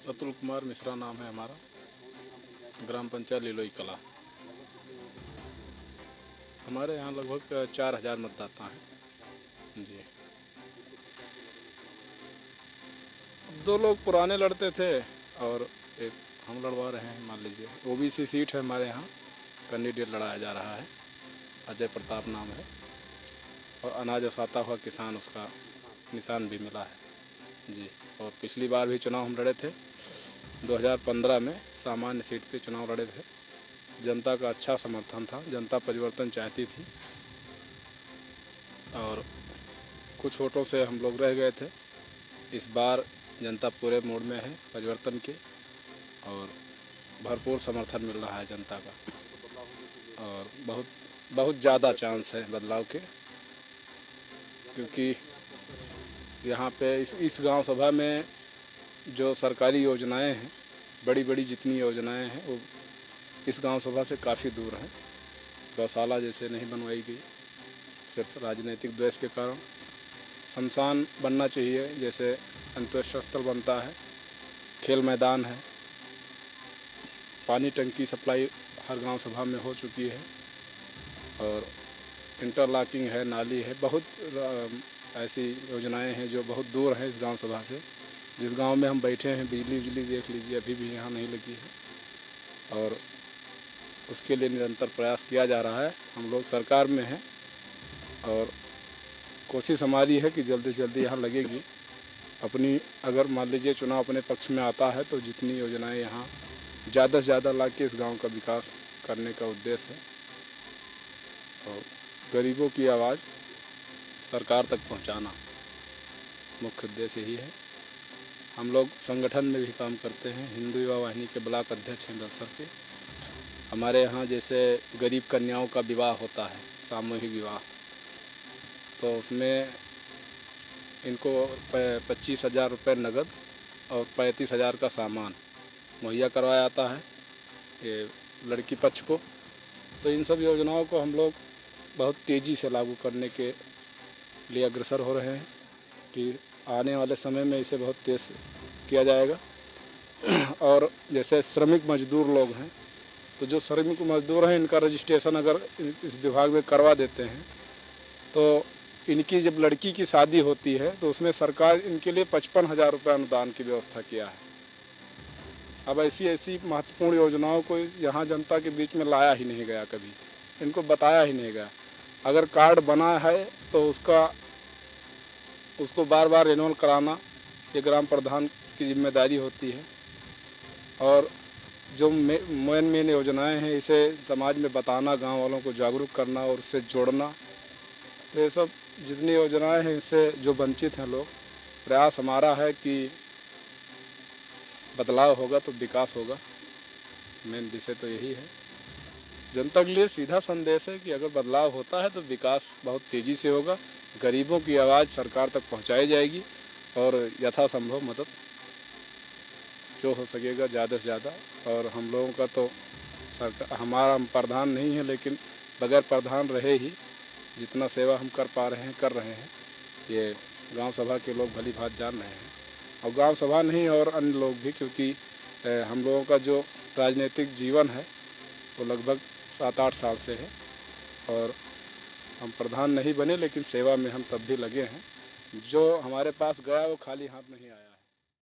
अतुल कुमार मिश्रा नाम है हमारा, ग्राम पंचायत लिलोई कला। हमारे यहाँ लगभग 4000 मतदाता हैं जी। 2 लोग पुराने लड़ते थे और एक हम लड़वा रहे हैं। मान लीजिए ओबीसी सीट है हमारे यहाँ, कैंडिडेट लड़ाया जा रहा है, अजय प्रताप नाम है, और अनाज उसाता हुआ किसान उसका निशान भी मिला है जी। और पिछली बार भी चुनाव हम लड़े थे, 2015 में सामान्य सीट पे चुनाव लड़े थे। जनता का अच्छा समर्थन था, जनता परिवर्तन चाहती थी और कुछ वोटों से हम लोग रह गए थे। इस बार जनता पूरे मूड में है परिवर्तन के और भरपूर समर्थन मिल रहा है जनता का, और बहुत ज़्यादा चांस है बदलाव के, क्योंकि यहाँ पे इस गांव सभा में जो सरकारी योजनाएं हैं, बड़ी बड़ी जितनी योजनाएं हैं वो इस गांव सभा से काफ़ी दूर हैं। गौशाला जैसे नहीं बनवाई गई, सिर्फ राजनीतिक द्वेष के कारण। शमशान बनना चाहिए, जैसे अंत्येष्टि स्थल बनता है, खेल मैदान है, पानी टंकी सप्लाई हर गांव सभा में हो चुकी है, और इंटरलॉकिंग है, नाली है। बहुत ऐसी योजनाएं हैं जो बहुत दूर हैं इस गांव सभा से। जिस गांव में हम बैठे हैं बिजली देख लीजिए, अभी भी यहाँ नहीं लगी है, और उसके लिए निरंतर प्रयास किया जा रहा है। हम लोग सरकार में हैं और कोशिश हमारी है कि जल्दी से जल्दी यहाँ लगेगी। अपनी अगर मान लीजिए चुनाव अपने पक्ष में आता है तो जितनी योजनाएं यहाँ ज़्यादा से ज़्यादा ला के इस गांव का विकास करने का उद्देश्य है, और गरीबों की आवाज़ सरकार तक पहुंचाना मुख्य उद्देश्य यही है। हम लोग संगठन में भी काम करते हैं, हिंदू युवा वाहिनी के ब्लॉक अध्यक्ष हैं बलसर के। हमारे यहाँ जैसे गरीब कन्याओं का विवाह होता है, सामूहिक विवाह, तो उसमें इनको 25,000 रुपये नगद और 35,000 का सामान मुहैया करवाया जाता है ये लड़की पक्ष को। तो इन सब योजनाओं को हम लोग बहुत तेज़ी से लागू करने के लिए अग्रसर हो रहे हैं कि आने वाले समय में इसे बहुत तेज़ किया जाएगा। और जैसे श्रमिक मजदूर लोग हैं, तो जो श्रमिक मजदूर हैं इनका रजिस्ट्रेशन अगर इस विभाग में करवा देते हैं तो इनकी जब लड़की की शादी होती है तो उसमें सरकार इनके लिए 55,000 रुपये अनुदान की व्यवस्था किया है। अब ऐसी महत्वपूर्ण योजनाओं को यहाँ जनता के बीच में लाया ही नहीं गया, कभी इनको बताया ही नहीं गया। अगर कार्ड बना है तो उसको बार बार रिन्यूअल कराना ये ग्राम प्रधान की जिम्मेदारी होती है, और जो मेन योजनाएं हैं इसे समाज में बताना, गांव वालों को जागरूक करना और उससे जोड़ना। तो ये सब जितनी योजनाएं हैं इससे जो वंचित हैं लोग, प्रयास हमारा है कि बदलाव होगा तो विकास होगा। मेन विषय तो यही है। जनता के लिए सीधा संदेश है कि अगर बदलाव होता है तो विकास बहुत तेज़ी से होगा, गरीबों की आवाज़ सरकार तक पहुंचाई जाएगी, और यथासंभव मदद जो हो सकेगा ज़्यादा से ज़्यादा। और हम लोगों का तो सरकार, हमारा हम प्रधान नहीं है, लेकिन बगैर प्रधान रहे ही जितना सेवा हम कर पा रहे हैं कर रहे हैं, ये गांव सभा के लोग भली भांति जान रहे हैं। और गांव सभा नहीं और अन्य लोग भी, क्योंकि हम लोगों का जो राजनीतिक जीवन है वो लगभग 7-8 साल से है, और हम प्रधान नहीं बने लेकिन सेवा में हम तब भी लगे हैं। जो हमारे पास गया वो खाली हाथ नहीं आया।